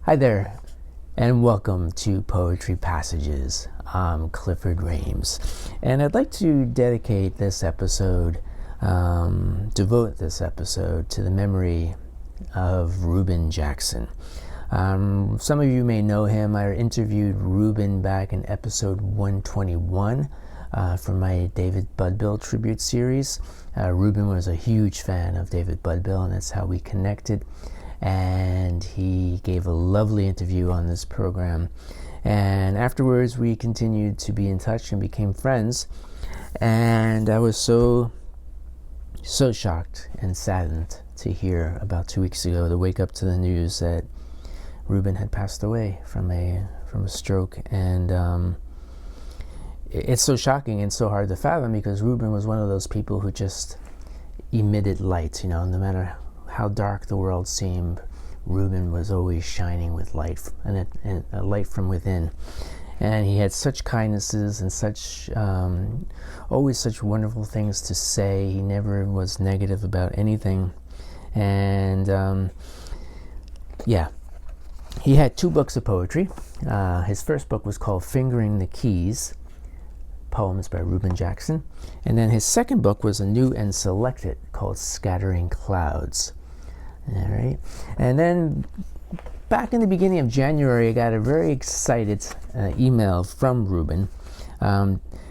Hi there, and welcome to Poetry Passages. I'm Clifford Rames, and I'd like to dedicate this episode, devote this episode to the memory of Reuben Jackson. Some of you may know him. I interviewed Reuben back in episode 121 from my David Budbill tribute series. Reuben was a huge fan of David Budbill, and that's how we connected. And he gave a lovely interview on this program, and afterwards we continued to be in touch and became friends. And I was so shocked and saddened to hear about 2 weeks ago, to wake up to the news that Reuben had passed away from a stroke. And it's so shocking and so hard to fathom, because Reuben was one of those people who just emitted light. No matter how dark the world seemed, Reuben was always shining with light, and a light from within. And he had such kindnesses and such always such wonderful things to say. He never was negative about anything. And he had 2 books of poetry. His first book was called Fingering the Keys, poems by Reuben Jackson. And then his second book was a new and selected called Scattering Clouds. All right. And then back in the beginning of January, I got a very excited email from Reuben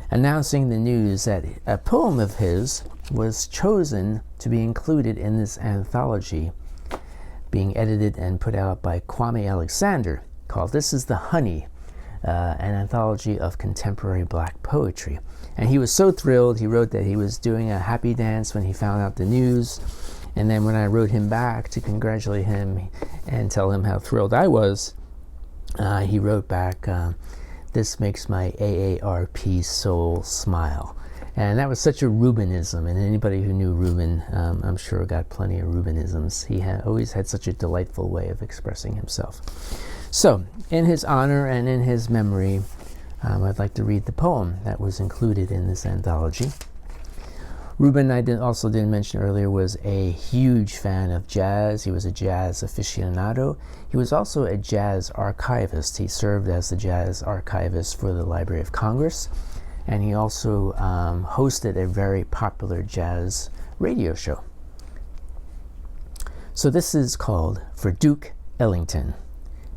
announcing the news that a poem of his was chosen to be included in this anthology being edited and put out by Kwame Alexander, called This Is the Honey, an anthology of contemporary black poetry. And he was so thrilled. He wrote that he was doing a happy dance when he found out the news. And then when I wrote him back to congratulate him and tell him how thrilled I was, he wrote back, "This makes my AARP soul smile." And that was such a Reubenism. And anybody who knew Reuben, I'm sure, got plenty of Reubenisms. He always had such a delightful way of expressing himself. So, in his honor and in his memory, I'd like to read the poem that was included in this anthology. Reuben, I also didn't mention earlier, was a huge fan of jazz. He was a jazz aficionado. He was also a jazz archivist. He served as the jazz archivist for the Library of Congress, and he also hosted a very popular jazz radio show. So this is called For Duke Ellington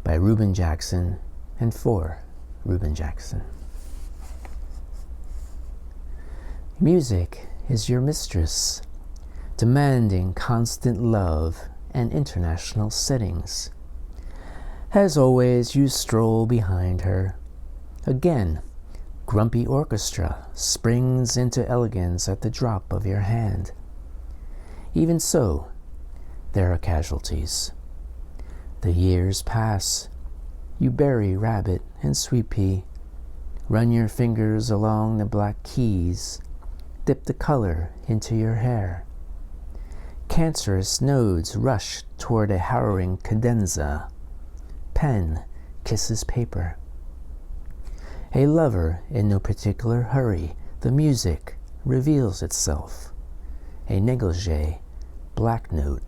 by Reuben Jackson and for Reuben Jackson. Music is your mistress, demanding constant love and international settings. As always, you stroll behind her. Again, grumpy orchestra springs into elegance at the drop of your hand. Even so, there are casualties. The years pass. You bury rabbit and sweet pea, run your fingers along the black keys, dip the color into your hair. Cancerous nodes rush toward a harrowing cadenza. Pen kisses paper. A lover in no particular hurry, the music reveals itself. A negligee, black note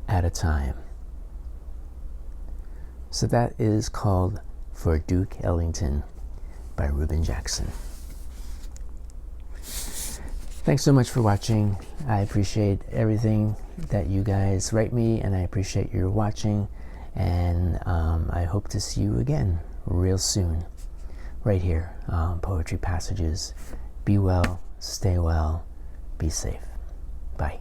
at a time. So that is called For Duke Ellington by Reuben Jackson. Thanks so much for watching. I appreciate everything that you guys write me, and I appreciate your watching. And I hope to see you again real soon, right here on Poetry Passages. Be well, stay well, be safe. Bye.